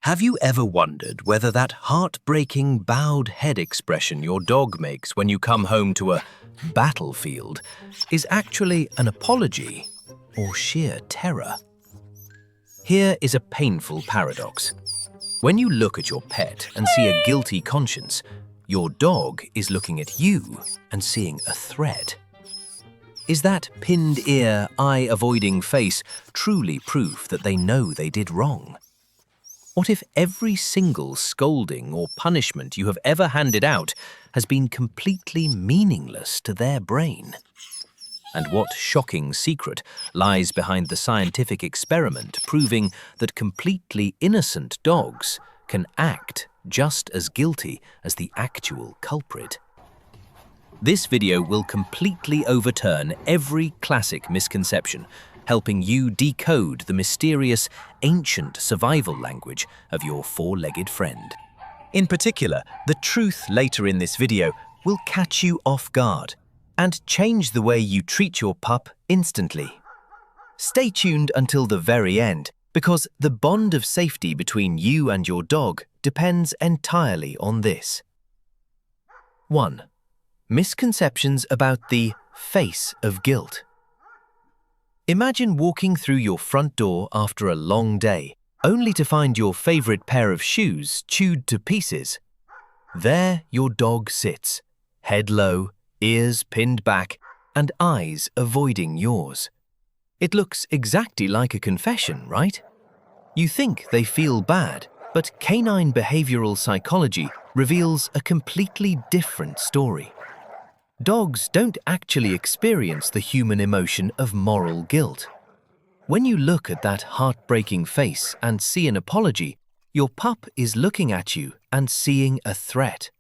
Have you ever wondered whether that heartbreaking bowed head expression your dog makes when you come home to a battlefield is actually an apology or sheer terror? Here is a painful paradox. When you look at your pet and see a guilty conscience, your dog is looking at you and seeing a threat. Is that pinned ear, eye-avoiding face truly proof that they know they did wrong? What if every single scolding or punishment you have ever handed out has been completely meaningless to their brain? And what shocking secret lies behind the scientific experiment proving that completely innocent dogs can act just as guilty as the actual culprit? This video will completely overturn every classic misconception, helping you decode the mysterious, ancient survival language of your four-legged friend. In particular, the truth later in this video will catch you off guard and change the way you treat your pup instantly. Stay tuned until the very end, because the bond of safety between you and your dog depends entirely on this. 1. Misconceptions about the face of guilt. Imagine walking through your front door after a long day, only to find your favorite pair of shoes chewed to pieces. There your dog sits, head low, ears pinned back, and eyes avoiding yours. It looks exactly like a confession, right? You think they feel bad, but canine behavioral psychology reveals a completely different story. Dogs don't actually experience the human emotion of moral guilt. When you look at that heartbreaking face and see an apology, your pup is looking at you and seeing a threat.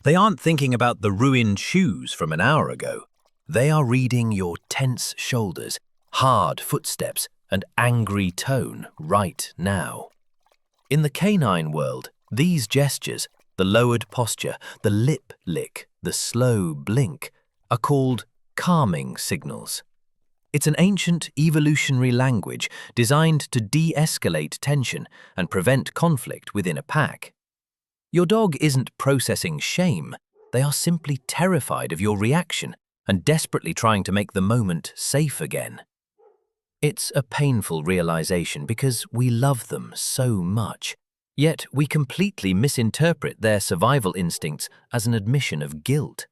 They aren't thinking about the ruined shoes from an hour ago. They are reading your tense shoulders, hard footsteps, and angry tone right now. In the canine world, these gestures, the lowered posture, the lip lick, the slow blink, are called calming signals. It's an ancient evolutionary language designed to de-escalate tension and prevent conflict within a pack. Your dog isn't processing shame, they are simply terrified of your reaction and desperately trying to make the moment safe again. It's a painful realization because we love them so much. Yet we completely misinterpret their survival instincts as an admission of guilt.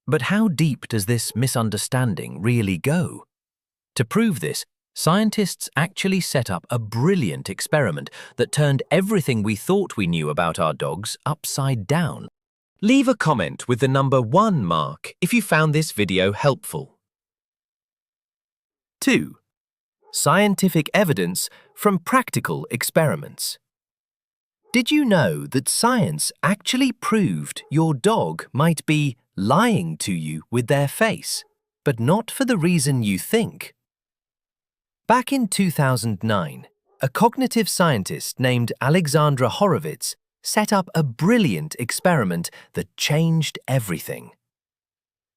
But how deep does this misunderstanding really go? To prove this, scientists actually set up a brilliant experiment that turned everything we thought we knew about our dogs upside down. Leave a comment with the number 1 mark if you found this video helpful. 2. Scientific evidence from practical experiments. Did you know that science actually proved your dog might be lying to you with their face, but not for the reason you think? Back in 2009, a cognitive scientist named Alexandra Horowitz set up a brilliant experiment that changed everything.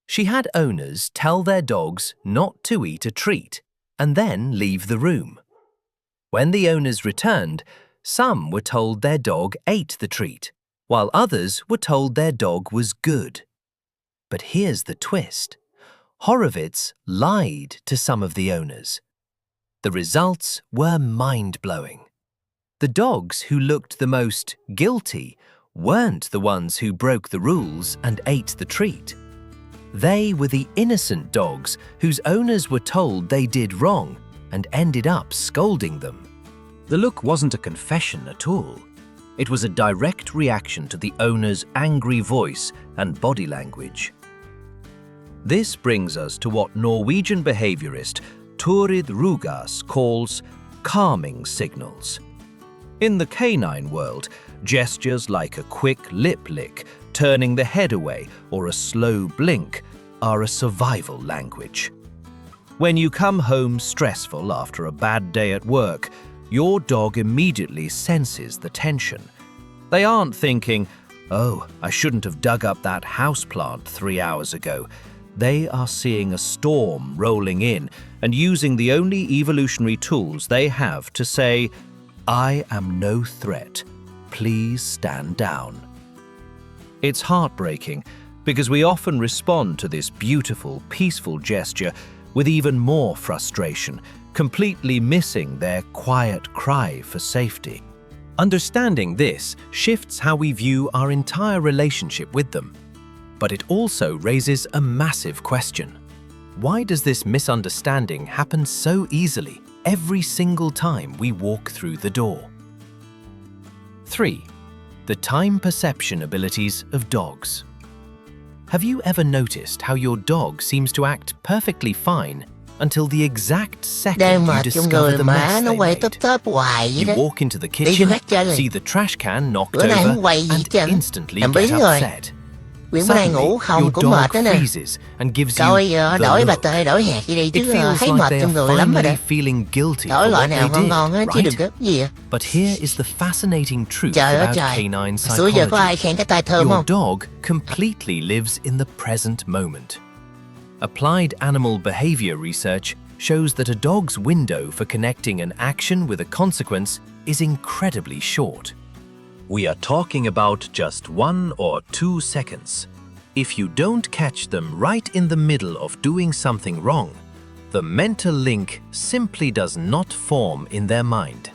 She had owners tell their dogs not to eat a treat and then leave the room. When the owners returned, some were told their dog ate the treat, while others were told their dog was good. But here's the twist. Horowitz lied to some of the owners. The results were mind-blowing. The dogs who looked the most guilty weren't the ones who broke the rules and ate the treat. They were the innocent dogs whose owners were told they did wrong and ended up scolding them. The look wasn't a confession at all. It was a direct reaction to the owner's angry voice and body language. This brings us to what Norwegian behaviorist Turid Rugas calls calming signals. In the canine world, gestures like a quick lip lick, turning the head away, or a slow blink are a survival language. When you come home stressful after a bad day at work, your dog immediately senses the tension. They aren't thinking, "Oh, I shouldn't have dug up that houseplant 3 hours ago." They are seeing a storm rolling in and using the only evolutionary tools they have to say, "I am no threat. Please stand down." It's heartbreaking because we often respond to this beautiful, peaceful gesture with even more frustration, completely missing their quiet cry for safety. Understanding this shifts how we view our entire relationship with them. But it also raises a massive question. Why does this misunderstanding happen so easily every single time we walk through the door? 3. The time perception abilities of dogs. Have you ever noticed how your dog seems to act perfectly fine until the exact second Đang you mệt trong discover người the mà mess nó they quay made? tớp tớp hoài vậy You đó. walk into the Đi kitchen, vô hết trơn rồi. see the trash can knocked Bữa nay over, không quay gì hết and trơn. instantly Làm get biếng rồi. upset. Quyên bữa nay Suddenly, ngủ không your cũng dog mệt đó nè. freezes and gives you Coi the đổi bà look. tê đổi hạt gì đi It chứ feels thấy like mệt they trong are người lắm rồi đó. finally feeling guilty Đổi for loại what nào they ngon did, ngon á chứ đừng right? có gì à. But here is the fascinating truth Trời ơi about trời. canine Xưa giờ có ai psychology. khen cái tai thơm Your không? dog completely lives in the present moment. Applied animal behavior research shows that a dog's window for connecting an action with a consequence is incredibly short. We are talking about just 1 or 2 seconds. If you don't catch them right in the middle of doing something wrong, the mental link simply does not form in their mind.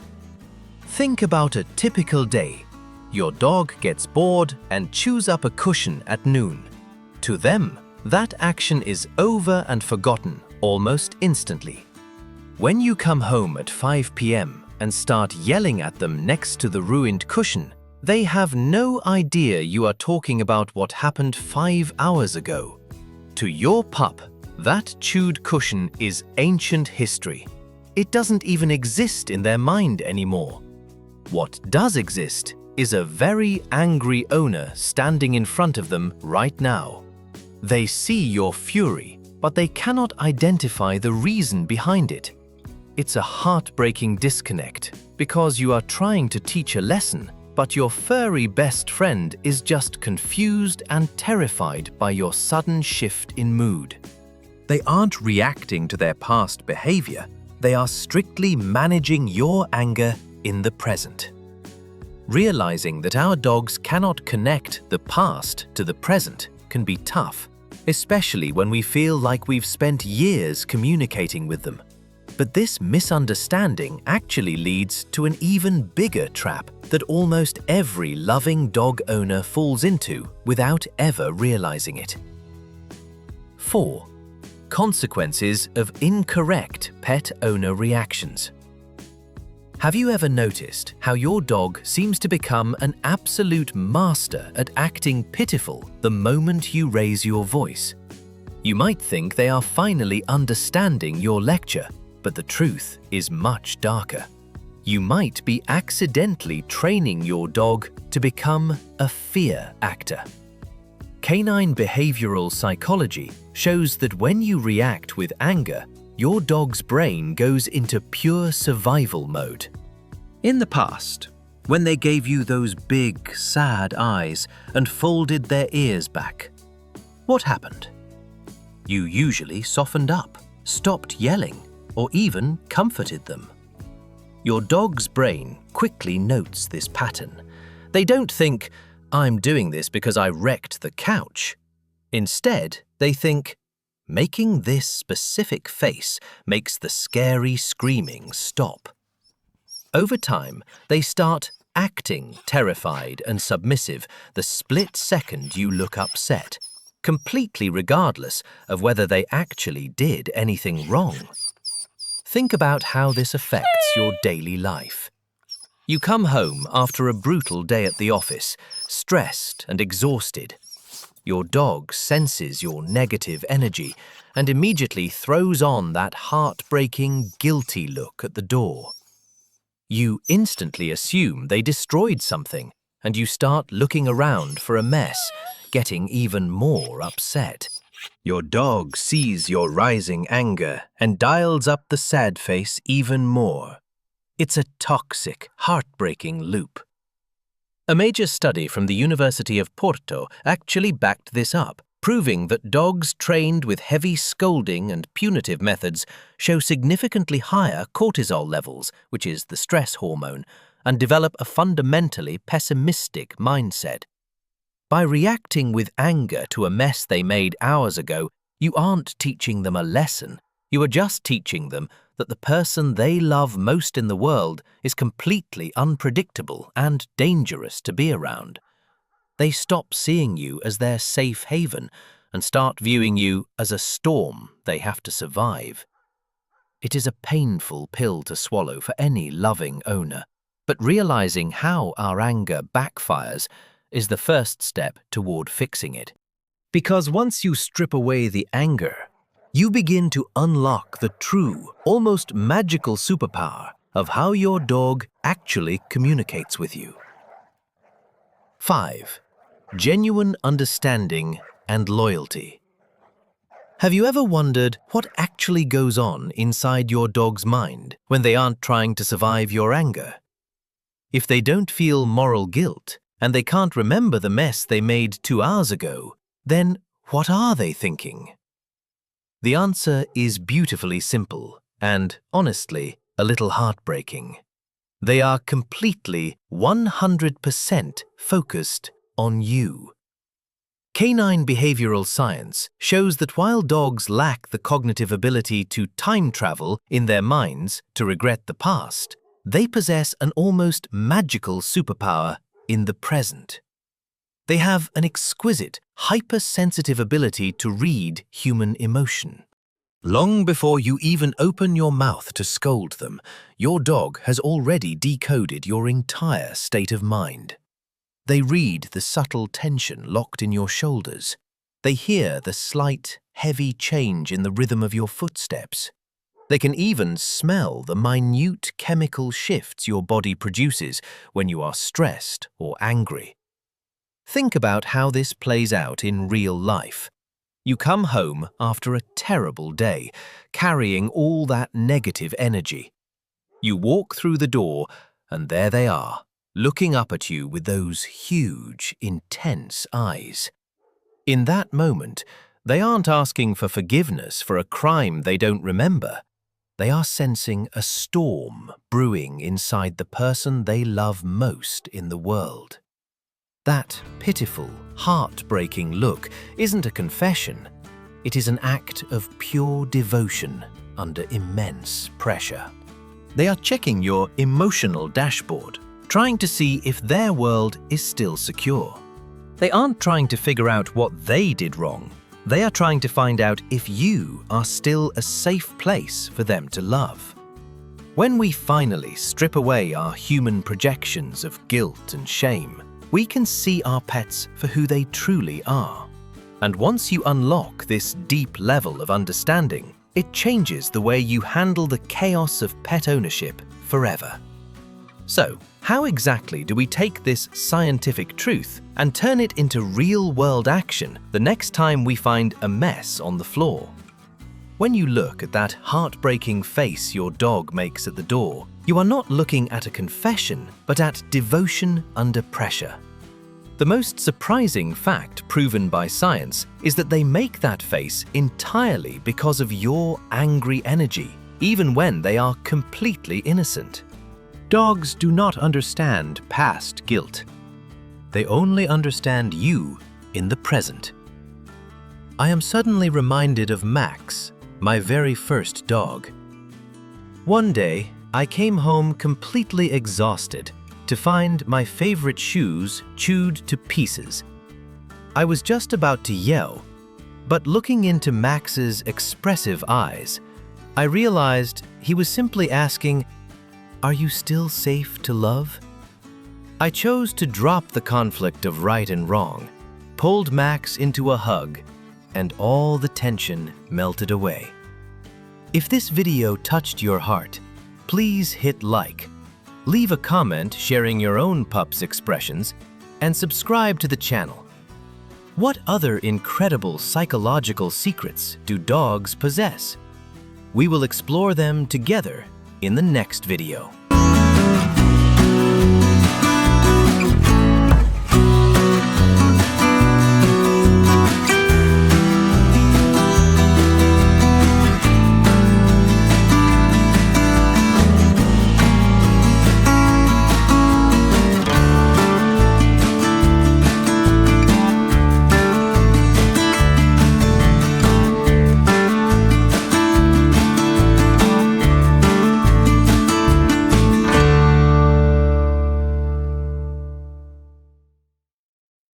Think about a typical day. Your dog gets bored and chews up a cushion at noon. To them, that action is over and forgotten almost instantly. When you come home at 5 p.m. and start yelling at them next to the ruined cushion, they have no idea you are talking about what happened 5 hours ago. To your pup, that chewed cushion is ancient history. It doesn't even exist in their mind anymore. What does exist is a very angry owner standing in front of them right now. They see your fury, but they cannot identify the reason behind it. It's a heartbreaking disconnect because you are trying to teach a lesson, but your furry best friend is just confused and terrified by your sudden shift in mood. They aren't reacting to their past behavior, they are strictly managing your anger in the present. Realizing that our dogs cannot connect the past to the present can be tough, especially when we feel like we've spent years communicating with them. But this misunderstanding actually leads to an even bigger trap that almost every loving dog owner falls into without ever realizing it. 4. Consequences of incorrect pet owner reactions. Have you ever noticed how your dog seems to become an absolute master at acting pitiful the moment you raise your voice? You might think they are finally understanding your lecture, but the truth is much darker. You might be accidentally training your dog to become a fear actor. Canine behavioral psychology shows that when you react with anger, your dog's brain goes into pure survival mode. In the past, when they gave you those big, sad eyes and folded their ears back, what happened? You usually softened up, stopped yelling, or even comforted them. Your dog's brain quickly notes this pattern. They don't think, "I'm doing this because I wrecked the couch." Instead, they think, "Making this specific face makes the scary screaming stop." Over time, they start acting terrified and submissive the split second you look upset, completely regardless of whether they actually did anything wrong. Think about how this affects your daily life. You come home after a brutal day at the office, stressed and exhausted. Your dog senses your negative energy and immediately throws on that heartbreaking, guilty look at the door. You instantly assume they destroyed something, and you start looking around for a mess, getting even more upset. Your dog sees your rising anger and dials up the sad face even more. It's a toxic, heartbreaking loop. A major study from the University of Porto actually backed this up, proving that dogs trained with heavy scolding and punitive methods show significantly higher cortisol levels, which is the stress hormone, and develop a fundamentally pessimistic mindset. By reacting with anger to a mess they made hours ago, you aren't teaching them a lesson. You are just teaching them that the person they love most in the world is completely unpredictable and dangerous to be around. They stop seeing you as their safe haven and start viewing you as a storm they have to survive. It is a painful pill to swallow for any loving owner, but realizing how our anger backfires is the first step toward fixing it. Because once you strip away the anger, you begin to unlock the true, almost magical superpower of how your dog actually communicates with you. 5. Genuine understanding and loyalty. Have you ever wondered what actually goes on inside your dog's mind when they aren't trying to survive your anger? If they don't feel moral guilt and they can't remember the mess they made 2 hours ago, then what are they thinking? The answer is beautifully simple and, honestly, a little heartbreaking. They are completely 100% focused on you. Canine behavioral science shows that while dogs lack the cognitive ability to time travel in their minds to regret the past, they possess an almost magical superpower in the present. They have an exquisite, hypersensitive ability to read human emotion. Long before you even open your mouth to scold them, your dog has already decoded your entire state of mind. They read the subtle tension locked in your shoulders. They hear the slight, heavy change in the rhythm of your footsteps. They can even smell the minute chemical shifts your body produces when you are stressed or angry. Think about how this plays out in real life. You come home after a terrible day, carrying all that negative energy. You walk through the door, and there they are, looking up at you with those huge, intense eyes. In that moment, they aren't asking for forgiveness for a crime they don't remember. They are sensing a storm brewing inside the person they love most in the world. That pitiful, heartbreaking look isn't a confession. It is an act of pure devotion under immense pressure. They are checking your emotional dashboard, trying to see if their world is still secure. They aren't trying to figure out what they did wrong. They are trying to find out if you are still a safe place for them to love. When we finally strip away our human projections of guilt and shame, we can see our pets for who they truly are. And once you unlock this deep level of understanding, it changes the way you handle the chaos of pet ownership forever. So, how exactly do we take this scientific truth and turn it into real-world action the next time we find a mess on the floor? When you look at that heartbreaking face your dog makes at the door, you are not looking at a confession, but at devotion under pressure. The most surprising fact proven by science is that they make that face entirely because of your angry energy, even when they are completely innocent. Dogs do not understand past guilt. They only understand you in the present. I am suddenly reminded of Max, my very first dog. One day, I came home completely exhausted to find my favorite shoes chewed to pieces. I was just about to yell, but looking into Max's expressive eyes, I realized he was simply asking, "Are you still safe to love?" I chose to drop the conflict of right and wrong, pulled Max into a hug, and all the tension melted away. If this video touched your heart, please hit like, leave a comment sharing your own pup's expressions, and subscribe to the channel. What other incredible psychological secrets do dogs possess? We will explore them together in the next video.